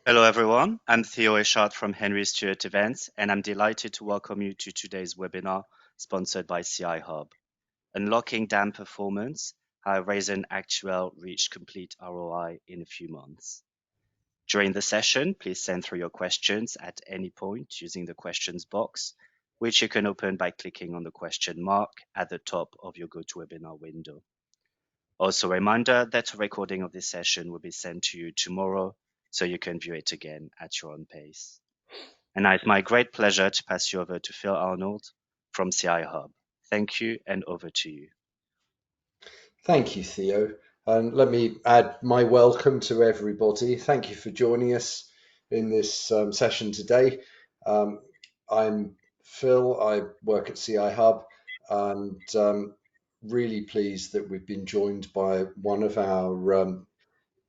Hello, everyone. I'm Theo Eshart from Henry Stewart Events, and I'm delighted to welcome you to today's webinar sponsored by CIHub, Unlocking Dam Performance, how ReisenAktuell reached complete ROI in a few months. During the session, please send through your questions at any point using the questions box, which you can open by clicking on the question mark at the top of your GoToWebinar window. Also, a reminder that a recording of this session will be sent to you tomorrow, so you can view it again at your own pace. And now it's my great pleasure to pass you over to Phil Arnold from CIHub. Thank you, and over to you. Thank you, Theo. And let me add my welcome to everybody. Thank you for joining us in this session today. I'm Phil. I work at CIHub, and really pleased that we've been joined by one of our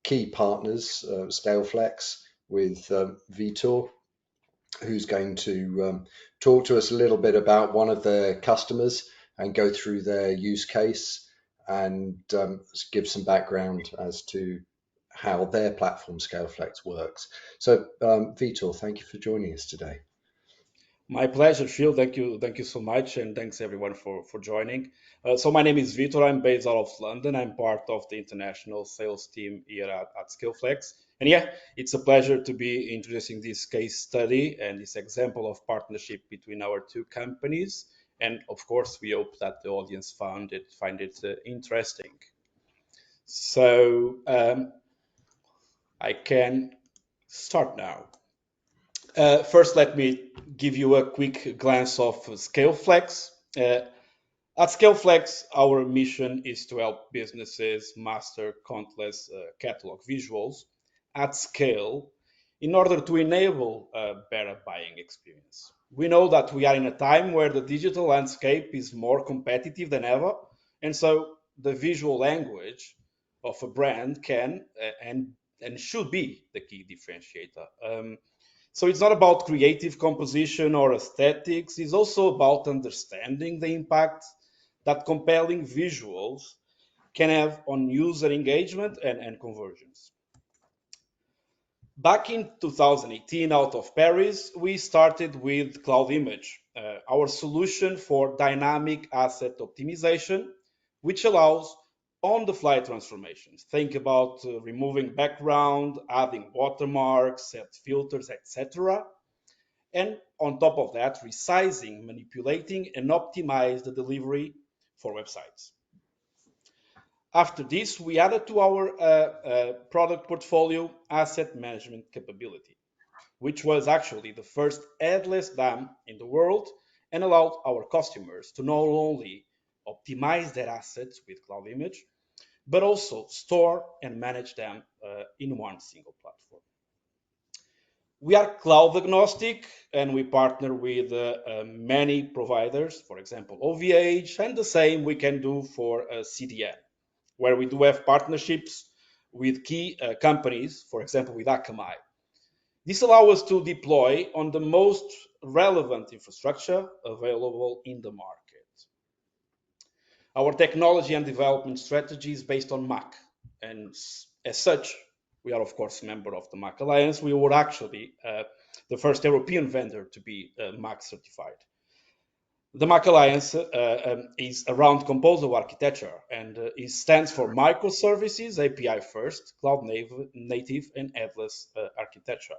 key partners, Scaleflex, with Vitor, who's going to talk to us a little bit about one of their customers and go through their use case and give some background as to how their platform Scaleflex works. So Vitor, thank you for joining us today. My pleasure, Phil. Thank you so much, and thanks everyone for joining. So my name is Vitor. I'm based out of London. I'm part of the international sales team here at Scaleflex. And yeah, it's a pleasure to be introducing this case study and this example of partnership between our two companies. And of course, we hope that the audience find it interesting. So I can start now. First, let me give you a quick glance of Scaleflex. At Scaleflex, our mission is to help businesses master countless catalog visuals at scale in order to enable a better buying experience. We know that we are in a time where the digital landscape is more competitive than ever, and so the visual language of a brand can and should be the key differentiator. So it's not about creative composition or aesthetics, it's also about understanding the impact that compelling visuals can have on user engagement and conversions. Back in 2018, out of Paris, we started with Cloud Image, our solution for dynamic asset optimization, which allows on-the-fly transformations. Think about removing background, adding watermarks, set filters, etc. And on top of that, resizing, manipulating, and optimize the delivery for websites. After this, we added to our product portfolio asset management capability, which was actually the first headless DAM in the world and allowed our customers to not only optimize their assets with Cloud Image, but also store and manage them in one single platform. We are cloud agnostic and we partner with many providers, for example, OVH, and the same we can do for CDN, where we do have partnerships with key companies, for example, with Akamai. This allows us to deploy on the most relevant infrastructure available in the market. Our technology and development strategy is based on MAC, and as such, we are, of course, a member of the MAC Alliance. We were actually the first European vendor to be MAC certified. The MAC Alliance is around composable architecture, and it stands for microservices, API first, cloud native, and headless architecture.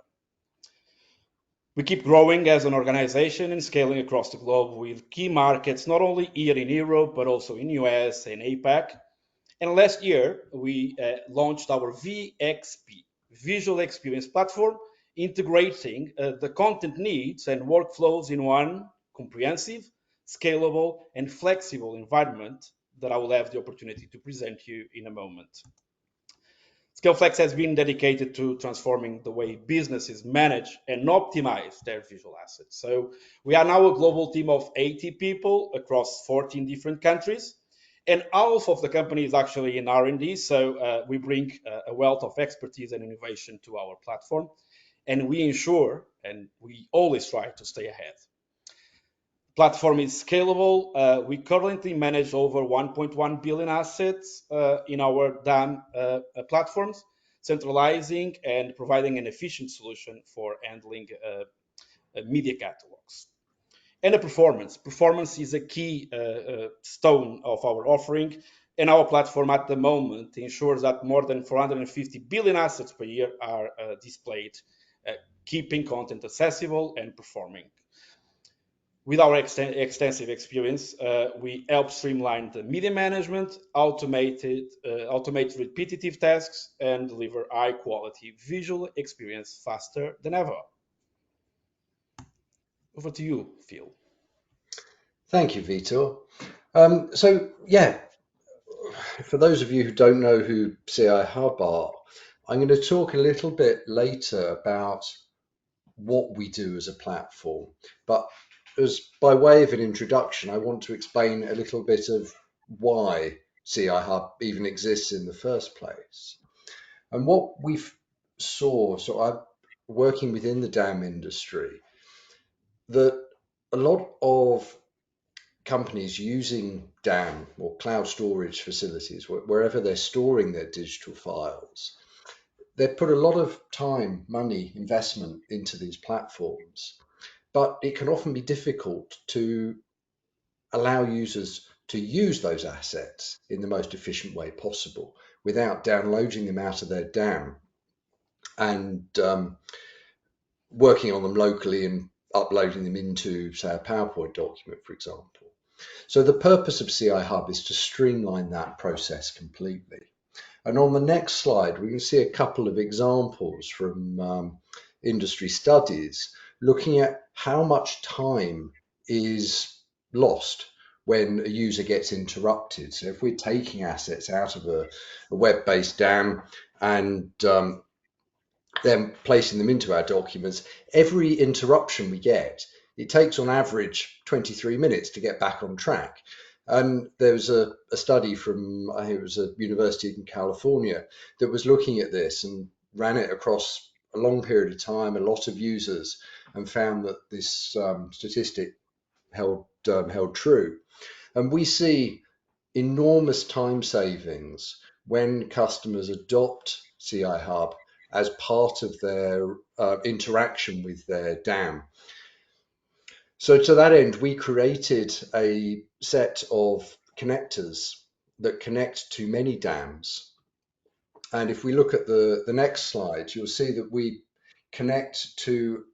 We keep growing as an organization and scaling across the globe with key markets, not only here in Europe, but also in US and APAC. And last year, we launched our VXP, Visual Experience Platform, integrating the content needs and workflows in one comprehensive, scalable, and flexible environment that I will have the opportunity to present you in a moment. Scaleflex has been dedicated to transforming the way businesses manage and optimize their visual assets. So we are now a global team of 80 people across 14 different countries, and half of the company is actually in R&D. So we bring a wealth of expertise and innovation to our platform, and we ensure, and we always try to stay ahead. Platform is scalable. We currently manage over 1.1 billion assets in our DAM platforms. centralizing and providing an efficient solution for handling media catalogs. And the performance. Performance is a key stone of our offering, and our platform at the moment ensures that more than 450 billion assets per year are displayed, keeping content accessible and performing. With our extensive experience, we help streamline the media management, automate repetitive tasks, and deliver high-quality visual experience faster than ever. Over to you, Phil. Thank you, Vitor. For those of you who don't know who CIHub are, I'm going to talk a little bit later about what we do as a platform. But as by way of an introduction, I want to explain a little bit of why CIHub even exists in the first place. And what we saw, so I'm working within the DAM industry, that a lot of companies using DAM or cloud storage facilities, wherever they're storing their digital files, they put a lot of time, money, investment into these platforms, but it can often be difficult to allow users to use those assets in the most efficient way possible without downloading them out of their DAM and working on them locally and uploading them into, say, a PowerPoint document, for example. So the purpose of CIHub is to streamline that process completely. And on the next slide, we can see a couple of examples from industry studies looking at how much time is lost when a user gets interrupted. So if we're taking assets out of a web-based DAM and then placing them into our documents, every interruption we get, it takes on average 23 minutes to get back on track. And there was a study from, I think it was a university in California, that was looking at this and ran it across a long period of time, a lot of users, and found that this statistic held true. And we see enormous time savings when customers adopt CIHub as part of their interaction with their DAM. So to that end, we created a set of connectors that connect to many DAMs. And if we look at the next slide, you'll see that we connect to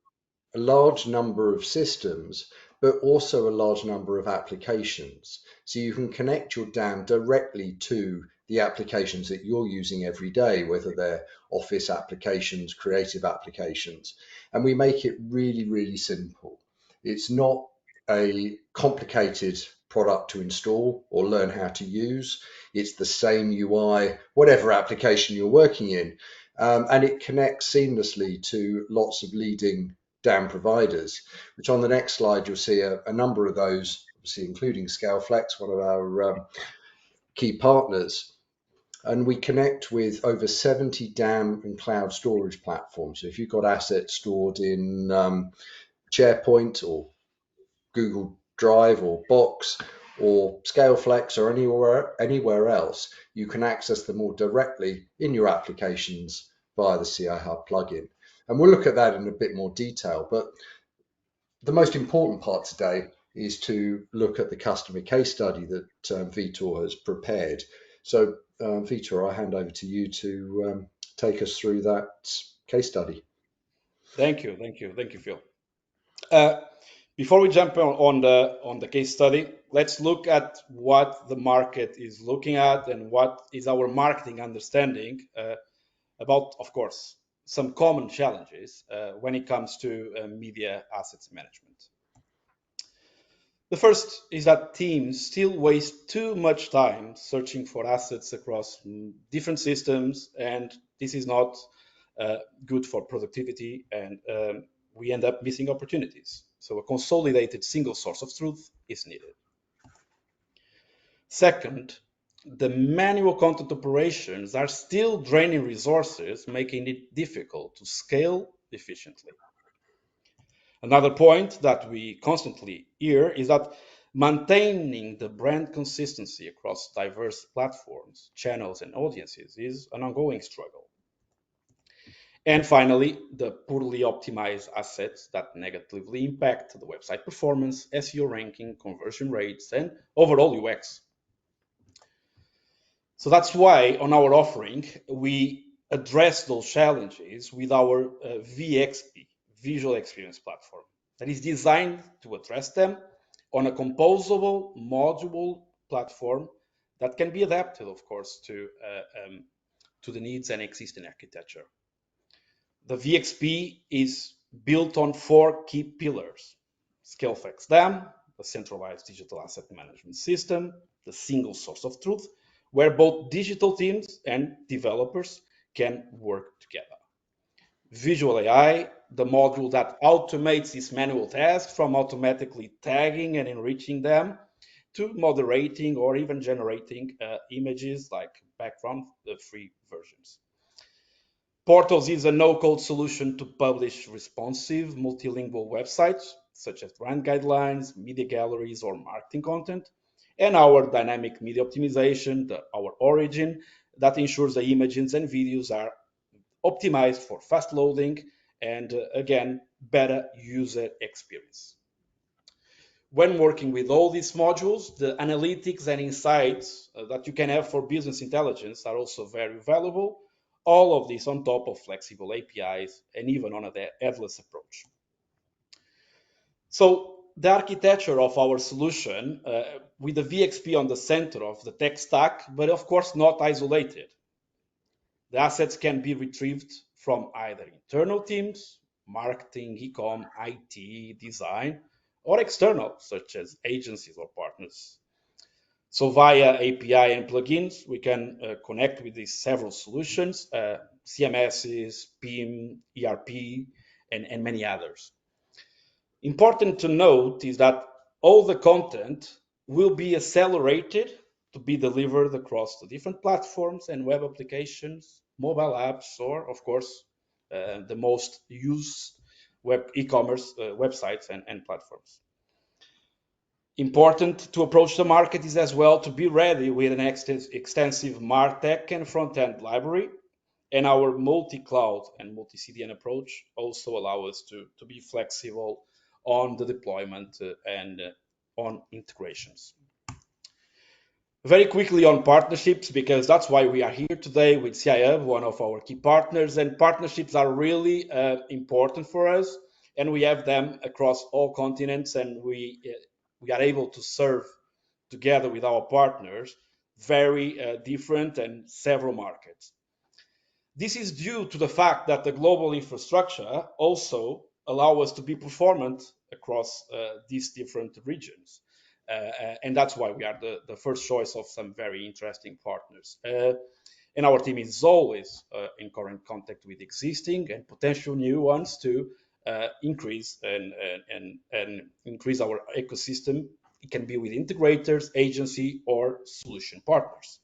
a large number of systems, but also a large number of applications. So you can connect your DAM directly to the applications that you're using every day, whether they're office applications, creative applications, and we make it really, really simple. It's not a complicated product to install or learn how to use. It's the same UI, whatever application you're working in, and it connects seamlessly to lots of leading DAM providers, which on the next slide you'll see a number of those, obviously including Scaleflex, one of our key partners. And we connect with over 70 DAM and cloud storage platforms. So if you've got assets stored in SharePoint or Google Drive or Box or Scaleflex or anywhere else, you can access them all directly in your applications via the CIHub plugin. And we'll look at that in a bit more detail. But the most important part today is to look at the customer case study that Vitor has prepared. So Vitor, I hand over to you to take us through that case study. Thank you, Phil. Before we jump on the case study, let's look at what the market is looking at and what is our marketing understanding about, of course, some common challenges when it comes to media assets management. The first is that teams still waste too much time searching for assets across different systems, and this is not good for productivity, and we end up missing opportunities. So a consolidated single source of truth is needed. Second, the manual content operations are still draining resources, making it difficult to scale efficiently. Another point that we constantly hear is that maintaining the brand consistency across diverse platforms, channels, and audiences is an ongoing struggle. And finally, the poorly optimized assets that negatively impact the website performance, SEO ranking, conversion rates, and overall UX. So that's why on our offering, we address those challenges with our VXP, Visual Experience Platform, that is designed to address them on a composable, modular platform that can be adapted, of course, to the needs and existing architecture. The VXP is built on 4 key pillars: Scaleflex DAM, a centralized digital asset management system, the single source of truth, where both digital teams and developers can work together. Visual AI, the module that automates these manual tasks from automatically tagging and enriching them to moderating or even generating images like background, the free versions. Portals is a no-code solution to publish responsive multilingual websites, such as brand guidelines, media galleries, or marketing content. And our dynamic media optimization, our origin, that ensures the images and videos are optimized for fast loading and, again, better user experience. When working with all these modules, the analytics and insights that you can have for business intelligence are also very valuable. All of this on top of flexible APIs and even on a headless approach. So the architecture of our solution with the VXP on the center of the tech stack, but of course not isolated. The assets can be retrieved from either internal teams, marketing, e-com, IT, design, or external, such as agencies or partners. So via API and plugins, we can connect with these several solutions, CMSs, PIM, ERP, and many others. Important to note is that all the content will be accelerated to be delivered across the different platforms and web applications, mobile apps, or of course, the most used web e-commerce websites and platforms. Important to approach the market is as well to be ready with an extensive MarTech and front-end library, and our multi-cloud and multi-CDN approach also allow us to be flexible on the deployment and on integrations. Very quickly on partnerships, because that's why we are here today with CIHub, one of our key partners, and partnerships are really important for us, and we have them across all continents, and we are able to serve together with our partners very different and several markets. This is due to the fact that the global infrastructure also allow us to be performant across these different regions. And that's why we are the first choice of some very interesting partners. And our team is always in current contact with existing and potential new ones to increase and increase our ecosystem. It can be with integrators, agency, or solution partners.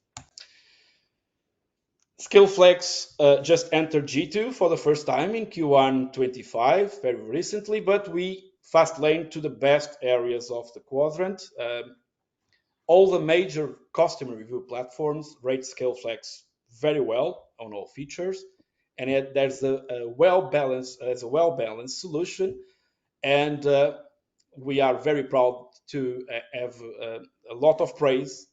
Scaleflex just entered G2 for the first time in Q1 25, very recently, but we fast lane to the best areas of the quadrant. All the major customer review platforms rate Scaleflex very well on all features, and yet there's a well-balanced solution, and we are very proud to have a lot of praise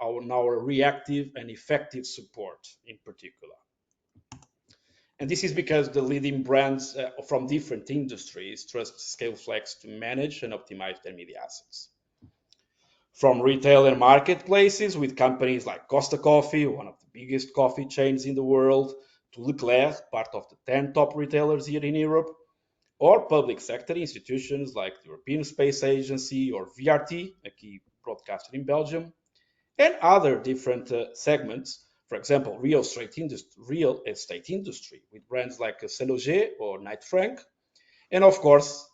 on our reactive and effective support in particular. And this is because the leading brands from different industries trust Scaleflex to manage and optimize their media assets. From retail and marketplaces with companies like Costa Coffee, one of the biggest coffee chains in the world, to Leclerc, part of the 10 top retailers here in Europe, or public sector institutions like the European Space Agency or VRT, a key broadcaster in Belgium, and other different segments, for example, real estate industry with brands like Seloger or Knight Frank, and of course,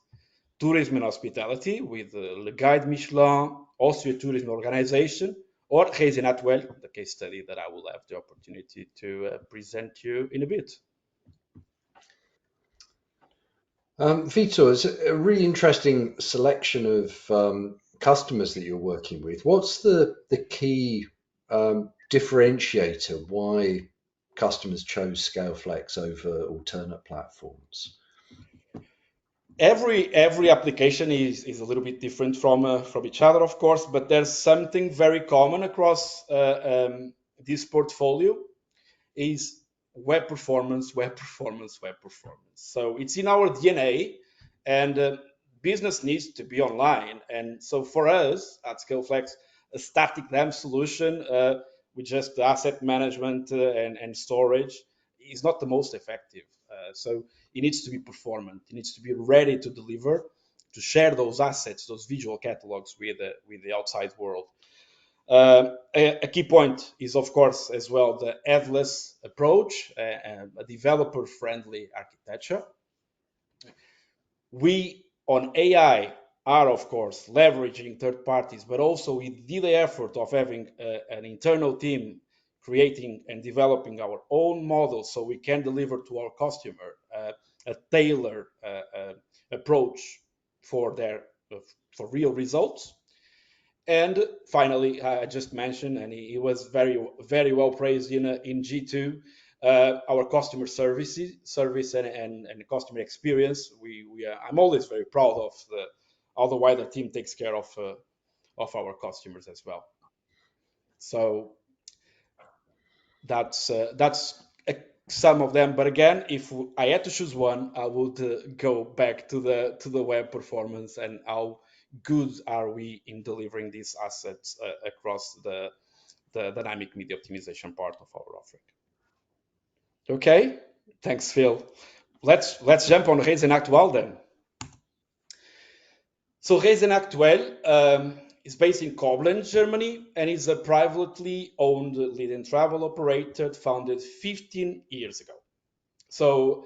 tourism and hospitality with Le Guide Michelin, Austria Tourism Organization, or ReisenAktuell, the case study that I will have the opportunity to present to you in a bit. Vitor, it's a really interesting selection of customers that you're working with. What's the key differentiator why customers chose Scaleflex over alternate platforms? Every application is a little bit different from each other, of course, but there's something very common across this portfolio is web performance, web performance, web performance. So it's in our DNA, and business needs to be online. And so for us at Scaleflex, a static RAM solution with just asset management and storage is not the most effective. So it needs to be performant. It needs to be ready to deliver, to share those assets, those visual catalogs with the outside world. A key point is, of course, as well the headless approach, a developer-friendly architecture. We on AI are, of course, leveraging third parties, but also we did the effort of having an internal team creating and developing our own model so we can deliver to our customer a tailored approach for their for real results. And finally, I just mentioned, and he was very well praised in G2, our customer service and customer experience. I'm always very proud of how the wider team takes care of our customers as well. So that's some of them. But again, if I had to choose one, I would go back to the web performance and how good are we in delivering these assets across the dynamic media optimization part of our offering. Okay, thanks, Phil. Let's jump on ReisenAktuell then. So ReisenAktuell is based in Koblenz, Germany, and is a privately owned lead and travel operator founded 15 years ago. So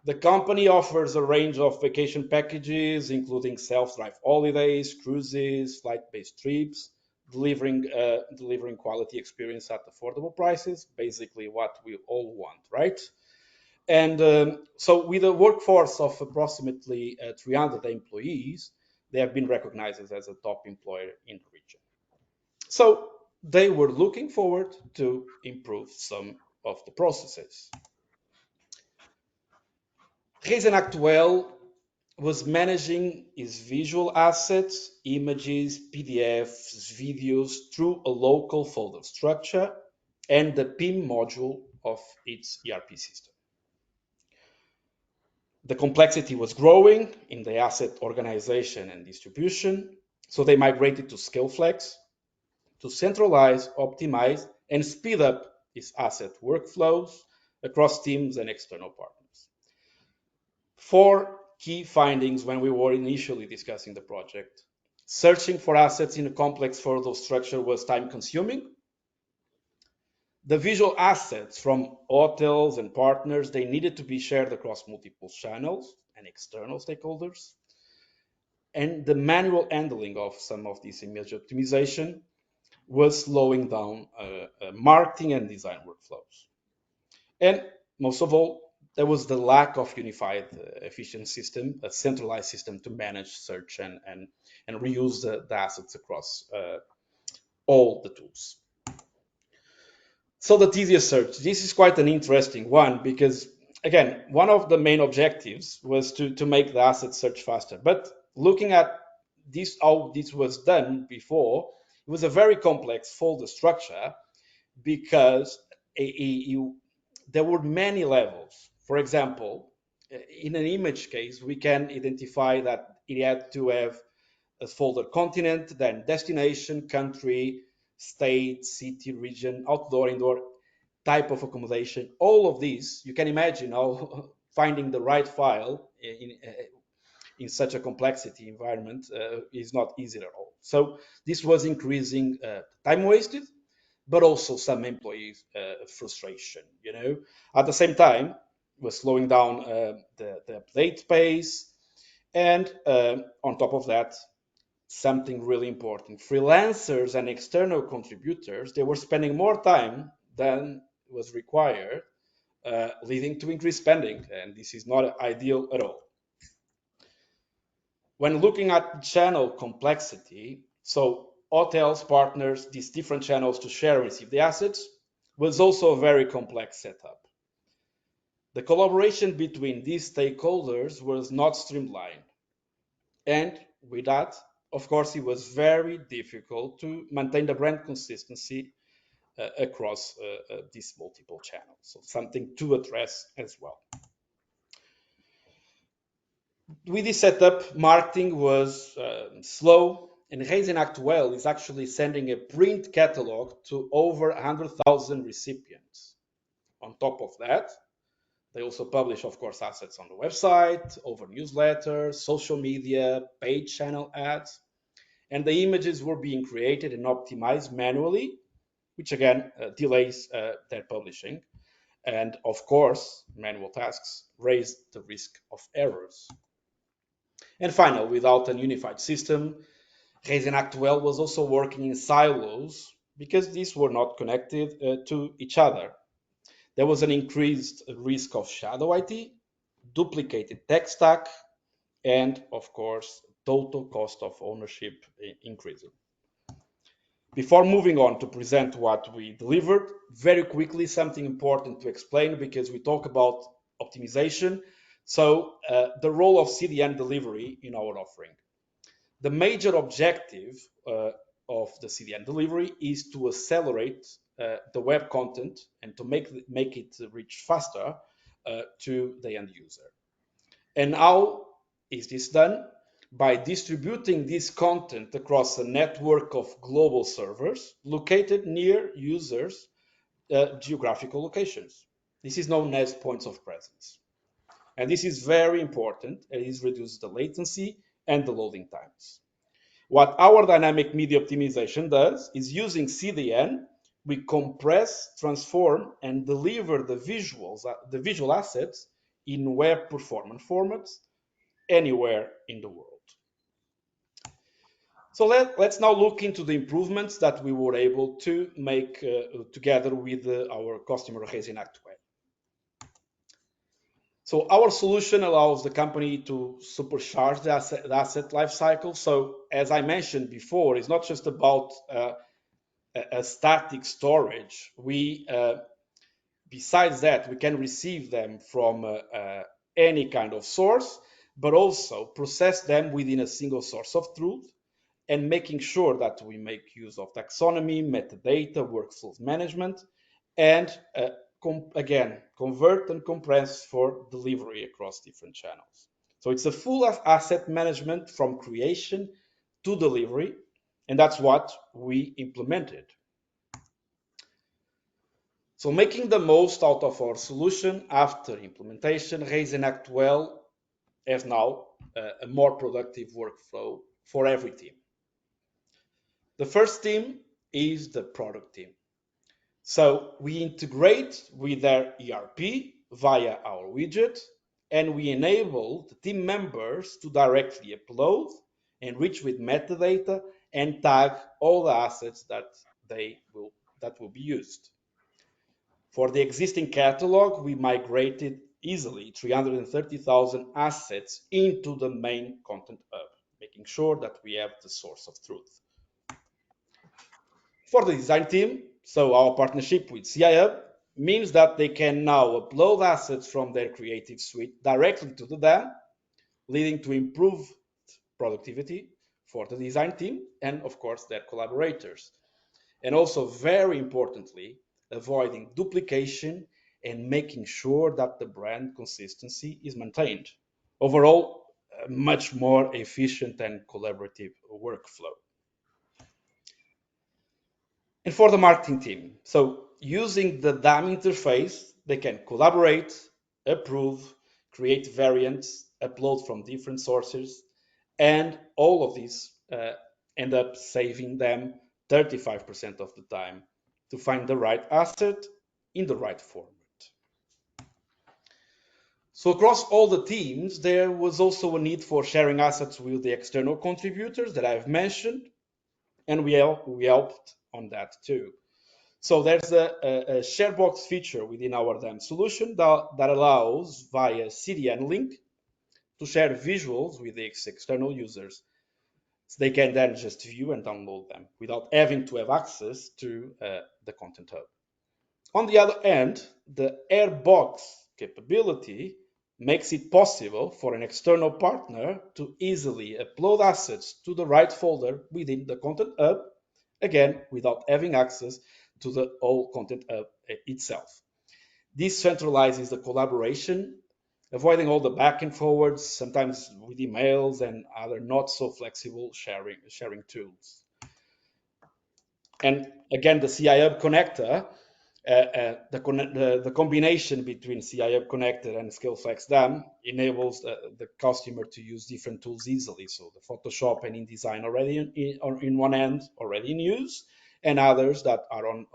the company offers a range of vacation packages, including self-drive holidays, cruises, flight-based trips, delivering quality experience at affordable prices, basically what we all want, right? And so with a workforce of approximately 300 employees, they have been recognized as a top employer in the region. So they were looking forward to improve some of the processes. ReisenAktuell was managing his visual assets, images, PDFs, videos through a local folder structure and the PIM module of its ERP system. The complexity was growing in the asset organization and distribution, so they migrated to Scaleflex to centralize, optimize, and speed up its asset workflows across teams and external partners. 4 key findings when we were initially discussing the project. Searching for assets in a complex folder structure was time-consuming. The visual assets from hotels and partners, they needed to be shared across multiple channels and external stakeholders. And the manual handling of some of this image optimization was slowing down marketing and design workflows. And most of all, there was the lack of unified efficient system, a centralized system to manage search and reuse the assets across all the tools. So the tedious search, this is quite an interesting one because, again, one of the main objectives was to make the asset search faster. But looking at this, how this was done before, it was a very complex folder structure because there were many levels. For example, in an image case, we can identify that it had to have a folder continent, then destination, country, state, city, region, outdoor, indoor, type of accommodation. All of these, you can imagine how finding the right file in such a complexity environment is not easy at all. So this was increasing time wasted, but also some employees' frustration. At the same time, was slowing down the update pace, and on top of that, something really important: freelancers and external contributors, they were spending more time than was required, leading to increased spending, and this is not ideal at all. When looking at channel complexity, so hotels, partners, these different channels to share and receive the assets was also a very complex setup. The collaboration between these stakeholders was not streamlined. And with that, of course, it was very difficult to maintain the brand consistency across these multiple channels. So something to address as well. With this setup, marketing was slow, and ReisenAktuell is actually sending a print catalog to over 100,000 recipients. On top of that, they also publish, of course, assets on the website, over newsletters, social media, paid channel ads, and the images were being created and optimized manually, which again delays their publishing. And of course, manual tasks raise the risk of errors. And finally, without a unified system, ReisenAktuell was also working in silos because these were not connected to each other. There was an increased risk of shadow IT, duplicated tech stack, and of course, total cost of ownership increasing. Before moving on to present what we delivered, very quickly, something important to explain because we talk about optimization. So the role of CDN delivery in our offering. The major objective of the CDN delivery is to accelerate the web content and to make it reach faster to the end user. And how is this done? By distributing this content across a network of global servers located near users' geographical locations. This is known as points of presence. And this is very important. It reduces the latency and the loading times. What our dynamic media optimization does is using CDN, we compress, transform, and deliver the visual assets in web performance formats anywhere in the world. So let's now look into the improvements that we were able to make together with our customer ReisenAktuell. So our solution allows the company to supercharge the asset lifecycle. So as I mentioned before, it's not just about a static storage. Besides that, we can receive them from any kind of source, but also process them within a single source of truth, and making sure that we make use of taxonomy, metadata, workflow management, and again, convert and compress for delivery across different channels. So it's a full asset management from creation to delivery, and that's what we implemented. So making the most out of our solution after implementation, ReisenAktuell has now a more productive workflow for every team. The first team is the product team. So we integrate with their ERP via our widget, and we enable the team members to directly upload, enrich with metadata, and tag all the assets that will be used. For the existing catalog, we migrated easily 330,000 assets into the main content hub, making sure that we have the source of truth. For the design team, so our partnership with CIHub means that they can now upload assets from their creative suite directly to the DAM, leading to improved productivity for the design team and, of course, their collaborators. And also, very importantly, avoiding duplication and making sure that the brand consistency is maintained. Overall, a much more efficient and collaborative workflow. And for the marketing team, so using the DAM interface, they can collaborate, approve, create variants, upload from different sources, and all of these end up saving them 35% of the time to find the right asset in the right format. So across all the teams, there was also a need for sharing assets with the external contributors that I've mentioned, and we helped on that too. So there's a share box feature within our DAM solution that allows via CDN link to share visuals with the external users. So they can then just view and download them without having to have access to the Content Hub. On the other hand, the airbox capability makes it possible for an external partner to easily upload assets to the right folder within the Content Hub, again, without having access to the whole Content Hub itself. This centralizes the collaboration, avoiding all the back and forwards, sometimes with emails and other not so flexible sharing tools. And again, the CIHub connector, the combination between CIHub connector and Scaleflex DAM enables the customer to use different tools easily. So the Photoshop and InDesign already in one end, already in use, and others that are on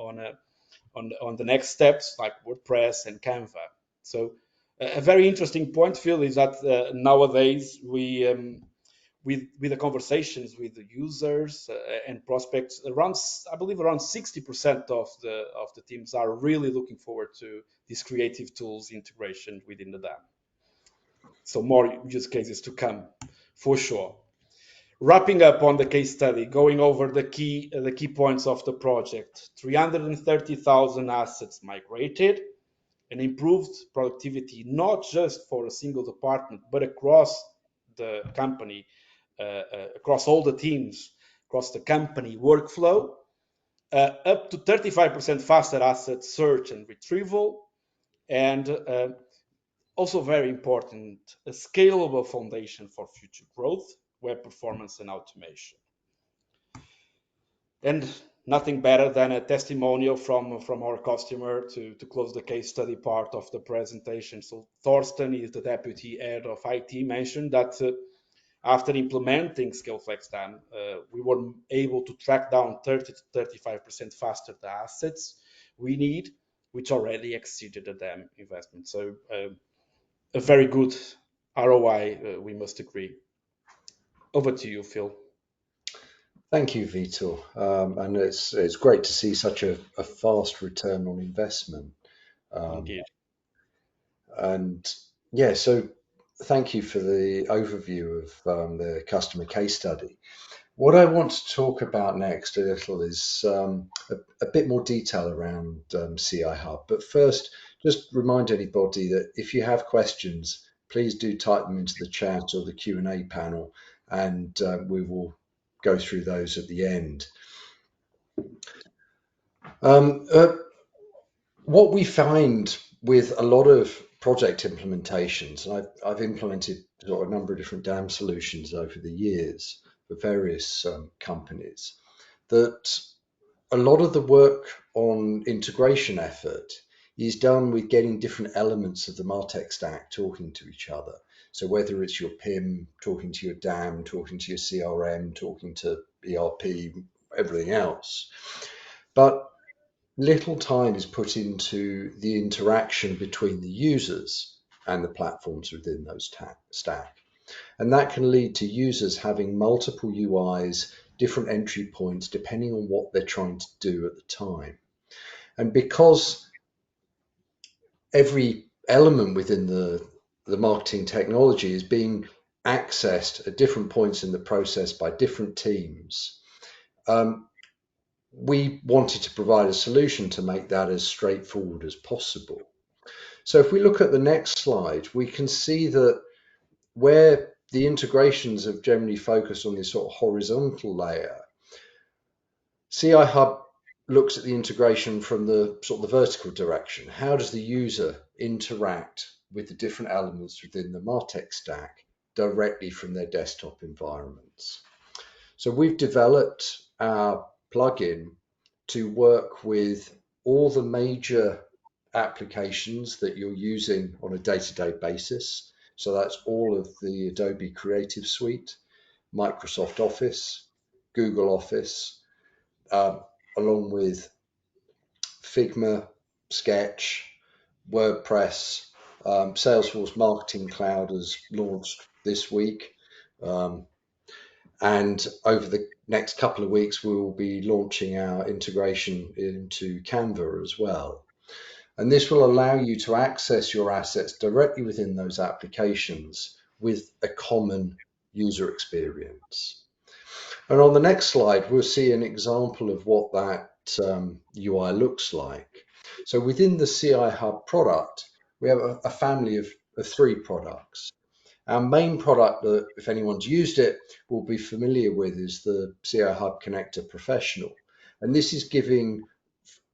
the next steps like WordPress and Canva. So a very interesting point, Phil, is that nowadays we with the conversations with the users and prospects, I believe around 60% of the teams are really looking forward to these creative tools integration within the DAM. So more use cases to come for sure. Wrapping up on the case study, going over the key points of the project: 330,000 assets migrated, and improved productivity not just for a single department but across the company, across all the teams, across the company workflow, up to 35% faster asset search and retrieval, and also very important, a scalable foundation for future growth, web performance, and automation. And nothing better than a testimonial from our customer to close the case study part of the presentation. So Thorsten is the deputy head of IT, mentioned that after implementing Scaleflex DAM, we were able to track down 30 to 35% faster the assets we need, which already exceeded the DAM investment. So a very good ROI, we must agree. Over to you, Phil. Thank you, Vitor. And it's great to see such a fast return on investment. Indeed. And yeah, so thank you for the overview of the customer case study. What I want to talk about next a little is a bit more detail around CIHub. But first, just remind anybody that if you have questions, please do type them into the chat or the Q&A panel, and we will go through those at the end. What we find with a lot of project implementations, and I've implemented a number of different DAM solutions over the years for various companies, that a lot of the work on integration effort is done with getting different elements of the MarTech stack talking to each other. So whether it's your PIM talking to your DAM, talking to your CRM, talking to ERP, everything else. But little time is put into the interaction between the users and the platforms within those stack. And that can lead to users having multiple UIs, different entry points, depending on what they're trying to do at the time. And because every element within the marketing technology is being accessed at different points in the process by different teams, we wanted to provide a solution to make that as straightforward as possible. So if we look at the next slide, we can see that where the integrations have generally focused on this sort of horizontal layer, CIHub looks at the integration from the sort of the vertical direction. How does the user interact with the different elements within the MarTech stack directly from their desktop environments? So we've developed our plugin to work with all the major applications that you're using on a day-to-day basis. So that's all of the Adobe Creative Suite, Microsoft Office, Google Office, along with Figma, Sketch, WordPress, Salesforce Marketing Cloud has launched this week. And over the next couple of weeks, we will be launching our integration into Canva as well. And this will allow you to access your assets directly within those applications with a common user experience. And on the next slide, we'll see an example of what that UI looks like. So within the CIHub product, we have a family of 3 products. Our main product that, if anyone's used it, will be familiar with is the CIHub Connector Professional. And this is giving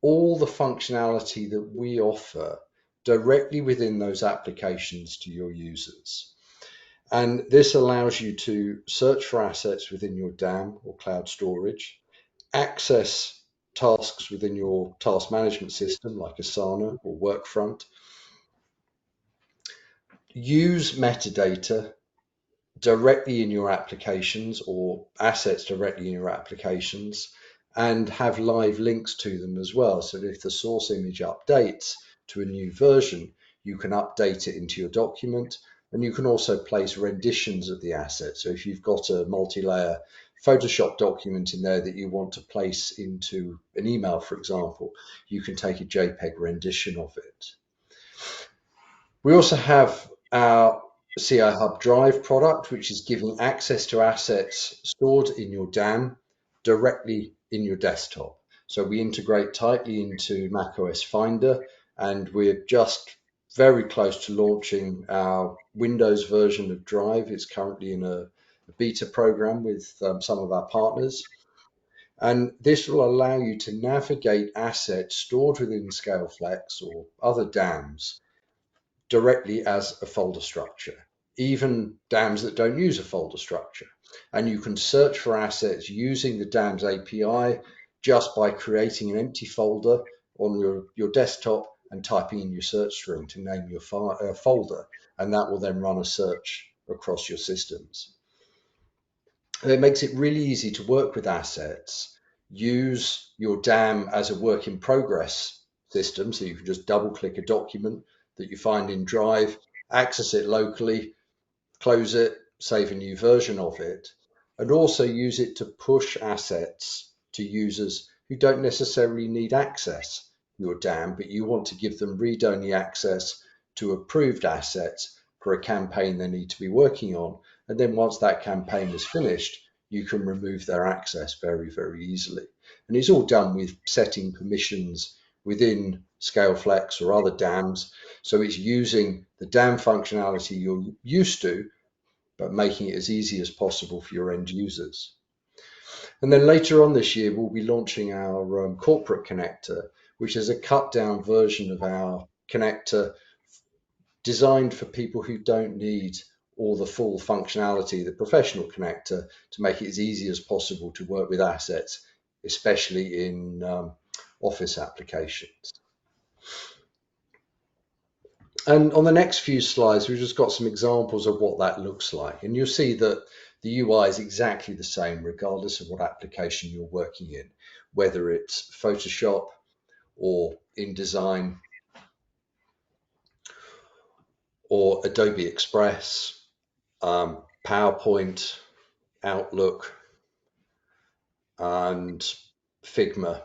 all the functionality that we offer directly within those applications to your users. And this allows you to search for assets within your DAM or cloud storage, access tasks within your task management system like Asana or Workfront, use metadata directly in your applications or assets directly in your applications, and have live links to them as well. So that if the source image updates to a new version, you can update it into your document, and you can also place renditions of the asset. So if you've got a multi-layer Photoshop document in there that you want to place into an email, for example, you can take a JPEG rendition of it. We also have our CIHub Drive product, which is giving access to assets stored in your DAM directly in your desktop. So we integrate tightly into macOS Finder, and we're just very close to launching our Windows version of Drive. It's currently in a beta program with some of our partners. And this will allow you to navigate assets stored within Scaleflex or other DAMs directly as a folder structure, even DAMs that don't use a folder structure. And you can search for assets using the DAMs API just by creating an empty folder on your desktop and typing in your search string to name your folder, and that will then run a search across your systems. And it makes it really easy to work with assets, use your DAM as a work in progress system, so you can just double click a document that you find in Drive, access it locally, close it, save a new version of it, and also use it to push assets to users who don't necessarily need access to your DAM, but you want to give them read-only access to approved assets for a campaign they need to be working on. And then once that campaign is finished, you can remove their access very, very easily. And it's all done with setting permissions within Scaleflex or other DAMs. So it's using the DAM functionality you're used to, but making it as easy as possible for your end users. And then later on this year, we'll be launching our corporate connector, which is a cut down version of our connector designed for people who don't need all the full functionality, the professional connector, to make it as easy as possible to work with assets, especially in Office applications. And on the next few slides, we've just got some examples of what that looks like. And you'll see that the UI is exactly the same, regardless of what application you're working in, whether it's Photoshop or InDesign or Adobe Express, PowerPoint, Outlook, and Figma.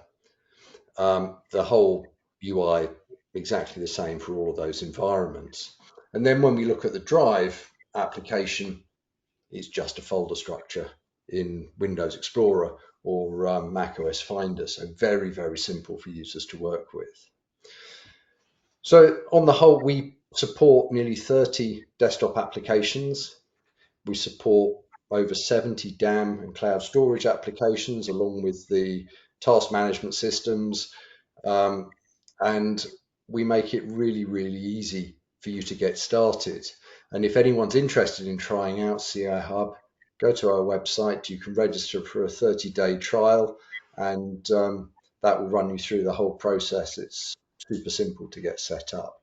The whole UI exactly the same for all of those environments. And then when we look at the Drive application, it's just a folder structure in Windows Explorer or Mac OS Finder. So very, very simple for users to work with. So on the whole, we support nearly 30 desktop applications. We support over 70 DAM and cloud storage applications, along with the task management systems. And we make it really, really easy for you to get started. And if anyone's interested in trying out CIHub, go to our website. You can register for a 30-day trial, and that will run you through the whole process. It's super simple to get set up.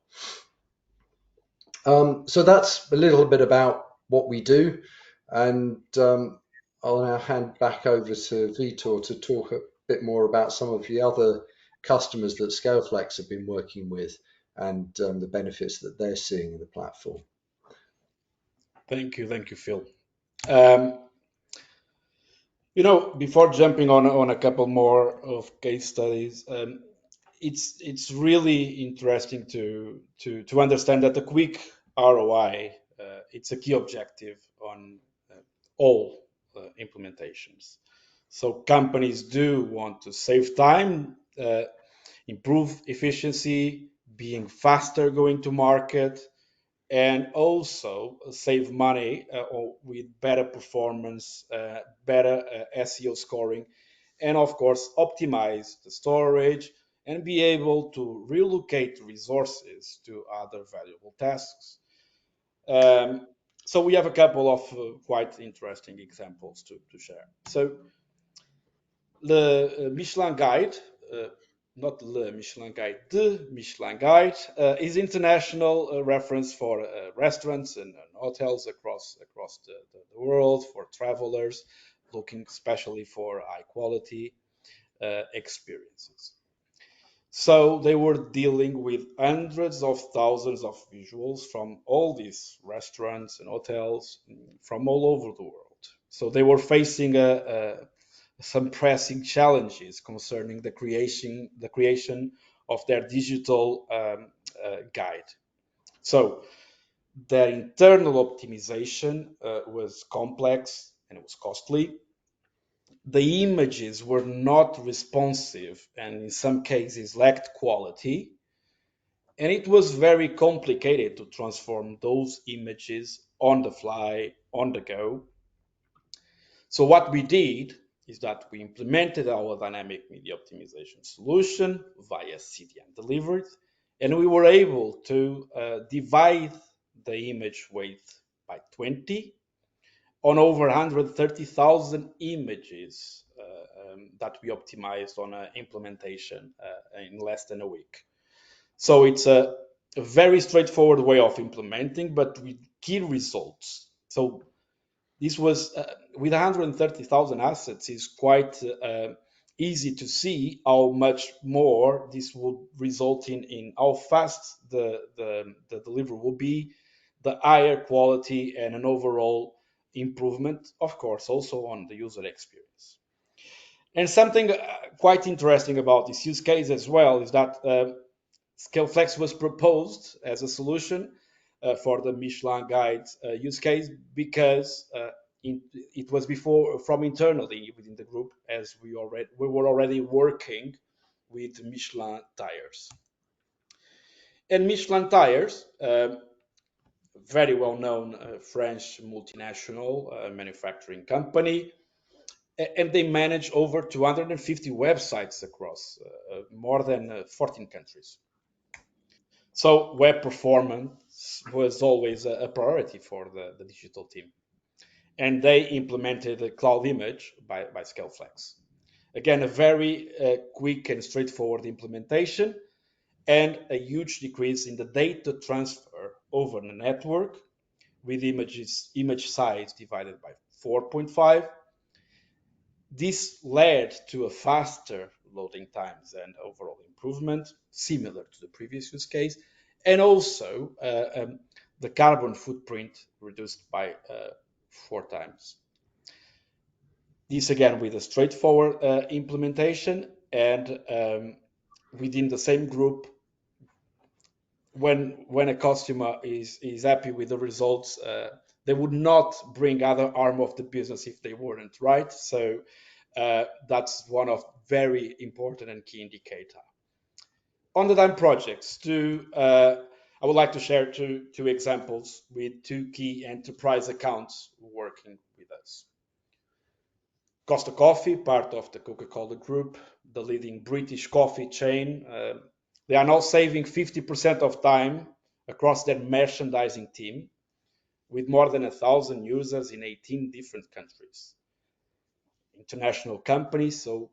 So that's a little bit about what we do, and I'll now hand back over to Vitor to talk a bit more about some of the other customers that Scaleflex have been working with and the benefits that they're seeing in the platform. Thank you, Phil. Before jumping on a couple more of case studies, it's really interesting to understand that a quick ROI it's a key objective on all implementations. So companies do want to save time, improve efficiency, being faster going to market, and also save money with better performance, better SEO scoring, and of course optimize the storage and be able to relocate resources to other valuable tasks. Um, so we have a couple of quite interesting examples to share. So the Michelin Guide, uh, not the Michelin Guide, the Michelin Guide is international reference for restaurants and hotels across the world for travelers looking especially for high quality experiences. So they were dealing with hundreds of thousands of visuals from all these restaurants and hotels from all over the world. So they were facing some pressing challenges concerning the creation of their digital guide. So their internal optimization was complex and it was costly. The images were not responsive and in some cases lacked quality. And it was very complicated to transform those images on the fly, on the go. So what we did is that we implemented our dynamic media optimization solution via CDN delivered, and we were able to divide the image weight by 20 on over 130,000 images that we optimized on an implementation in less than a week. So it's a very straightforward way of implementing, but with key results. So this was with 130,000 assets is quite easy to see how much more this would result in how fast the delivery will be, the higher quality and an overall improvement, of course, also on the user experience. And something quite interesting about this use case as well is that Scaleflex was proposed as a solution for the Michelin Guide use case because it was before from internally within the group as we were already working with Michelin tires. And Michelin tires, very well known French multinational manufacturing company, and they manage over 250 websites across more than 14 countries. So web performance was always a priority for the digital team. And they implemented a cloud image by Scaleflex. Again, a very quick and straightforward implementation and a huge decrease in the data transfer over the network with image size divided by 4.5. This led to a faster loading times and overall improvement, similar to the previous use case, and also the carbon footprint reduced by 4 times. This again with a straightforward implementation and within the same group. When a customer is happy with the results, they would not bring other arm of the business if they weren't right. So that's one of very important and key indicator. On the time projects, I would like to share two examples with two key enterprise accounts working with us. Costa Coffee, part of the Coca-Cola Group, the leading British coffee chain. They are now saving 50% of time across their merchandising team with more than 1,000 users in 18 different countries. International companies, so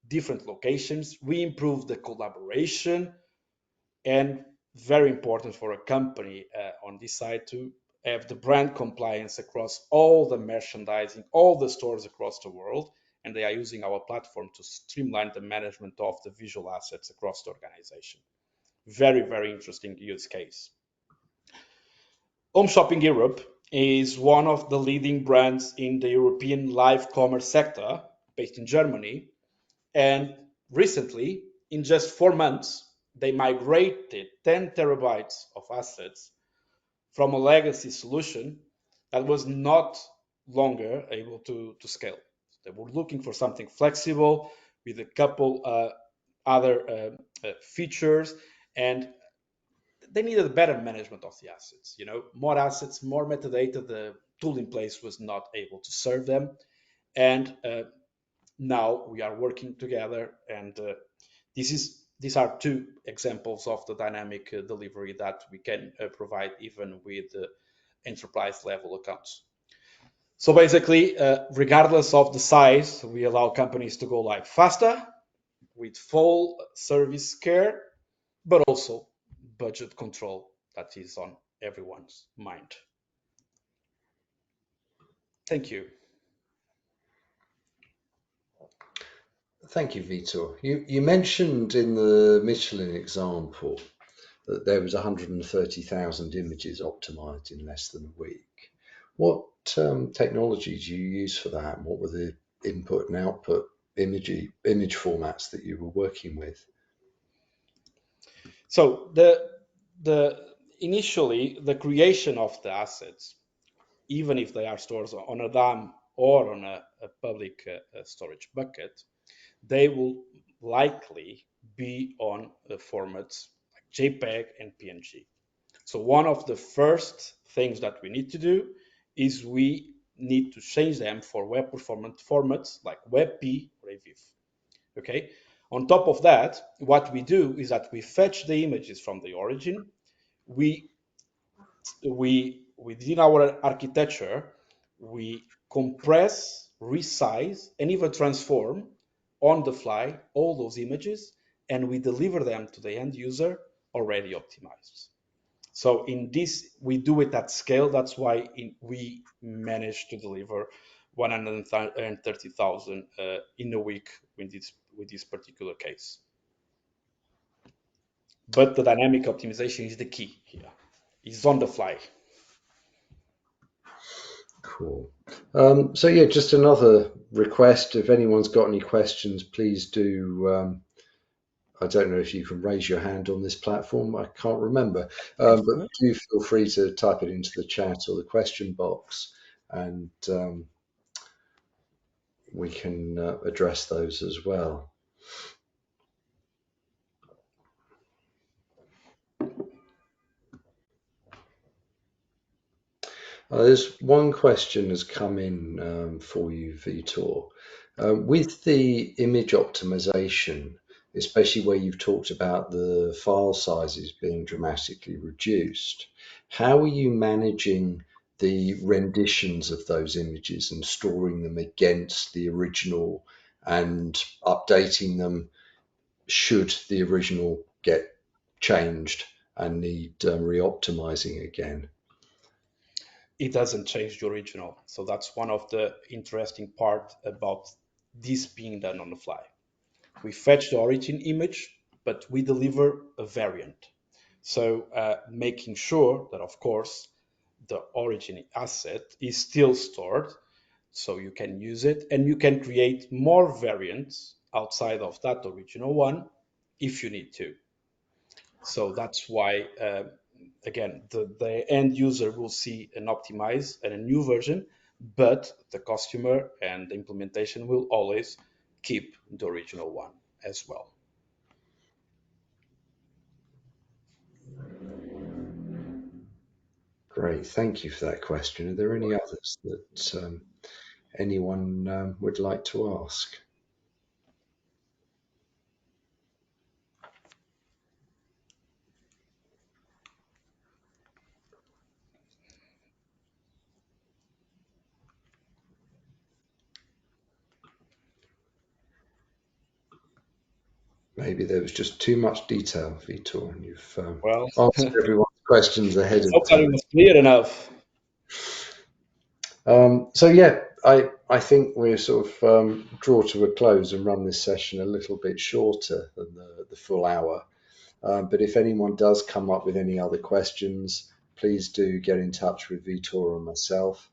different locations. We improve the collaboration and very important for a company on this side to have the brand compliance across all the merchandising, all the stores across the world, and they are using our platform to streamline the management of the visual assets across the organization. Very, very interesting use case. Home Shopping Europe is one of the leading brands in the European live commerce sector, based in Germany, and recently, in just 4 months, they migrated 10 terabytes of assets from a legacy solution that was not longer able to scale. They were looking for something flexible with a couple other features, and they needed better management of the assets. More assets, more metadata. The tool in place was not able to serve them, and now we are working together, and these are two examples of the dynamic delivery that we can provide even with enterprise level accounts. So basically, regardless of the size, we allow companies to go live faster with full service care, but also budget control that is on everyone's mind. Thank you. Thank you, Vitor. You mentioned in the Michelin example that there was 130,000 images optimized in less than a week. What technology do you use for that? And what were the input and output image formats that you were working with? So initially the creation of the assets, even if they are stored on a DAM or on a public storage bucket, they will likely be on the formats like JPEG and PNG. So one of the first things that we need to do is we need to change them for web performance formats like WebP or AVIF. Okay. On top of that, what we do is that we fetch the images from the origin. We within our architecture, we compress, resize, and even transform on the fly all those images, and we deliver them to the end user already optimized. So in this, we do it at scale. That's why we managed to deliver 130,000 in a week with this particular case. But the dynamic optimization is the key here. It's on the fly. Cool. So yeah, just another request. If anyone's got any questions, please do. I don't know if you can raise your hand on this platform. I can't remember, but do feel free to type it into the chat or the question box, and we can address those as well. There's one question has come in for you, Vitor. With the image optimization, especially where you've talked about the file sizes being dramatically reduced, how are you managing the renditions of those images and storing them against the original and updating them should the original get changed and need re-optimizing again? It doesn't change the original. So that's one of the interesting part about this being done on the fly. We fetch the origin image, but we deliver a variant. So making sure that, of course, the origin asset is still stored, so you can use it, and you can create more variants outside of that original one if you need to. So that's why, again, the end user will see an optimized and a new version, but the customer and the implementation will always keep the original one as well. Great, thank you for that question. Are there any others that anyone would like to ask? Maybe there was just too much detail, Vitor, and you've answered everyone's questions ahead of time. It was clear enough. So yeah, I think we're sort of draw to a close and run this session a little bit shorter than the full hour. But if anyone does come up with any other questions, please do get in touch with Vitor or myself.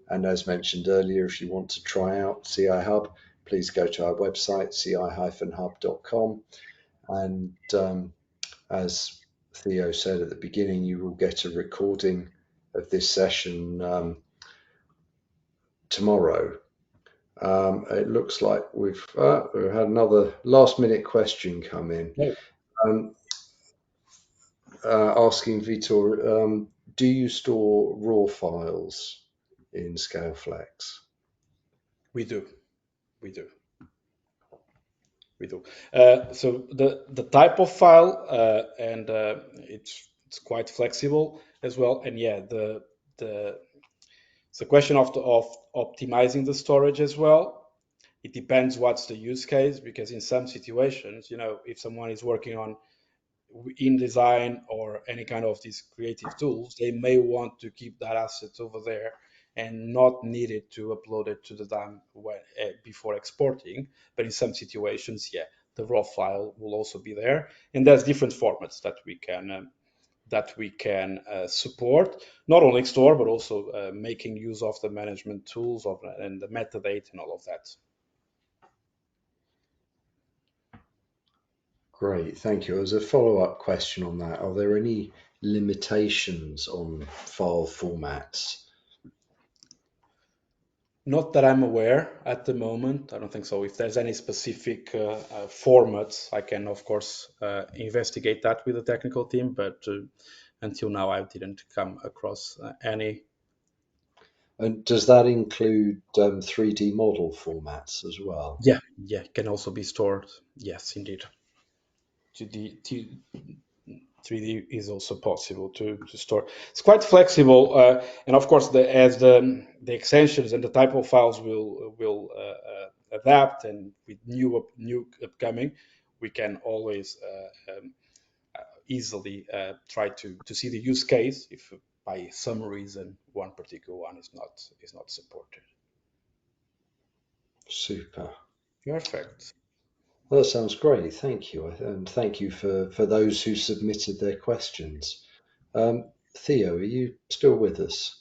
And as mentioned earlier, if you want to try out CIHub, please go to our website, ci-hub.com. And as Theo said at the beginning, you will get a recording of this session tomorrow. It looks like we've had another last-minute question come in. Asking Vitor, do you store raw files in Scaleflex? We do. So the type of file and it's quite flexible as well. And yeah, it's a question of optimizing the storage as well. It depends what's the use case, because in some situations, if someone is working on InDesign or any kind of these creative tools, they may want to keep that asset over there and not need it to upload it to the DAM before exporting. But in some situations, yeah, the raw file will also be there, and there's different formats that we can support, not only store but also making use of the management tools and the metadata and all of that. Great, thank you. As a follow-up question on that, are there any limitations on file formats? Not that I'm aware at the moment. I don't think so. If there's any specific formats, I can, of course, investigate that with the technical team, but until now, I didn't come across any. And does that include 3D model formats as well? Yeah, can also be stored. Yes, indeed. 3D is also possible to store. It's quite flexible, and of course, as the extensions and the type of files will adapt, and with new upcoming, we can always easily try to see the use case if by some reason one particular one is not supported. Super. Perfect. Well, that sounds great. Thank you, and thank you for those who submitted their questions. Theo, are you still with us?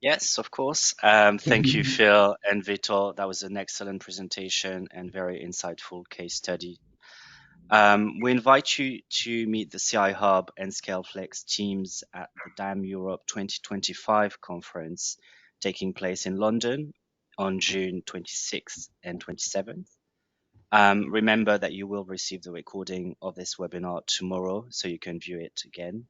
Yes, of course. Thank you, Phil and Vitor. That was an excellent presentation and very insightful case study. We invite you to meet the CIHub and Scaleflex teams at the DAM Europe 2025 conference taking place in London on June 26th and 27th. Remember that you will receive the recording of this webinar tomorrow, so you can view it again.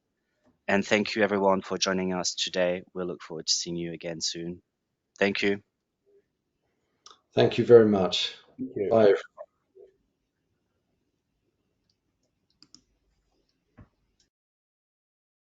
And thank you everyone for joining us today. We look forward to seeing you again soon. Thank you. Thank you very much. Thank you. Bye.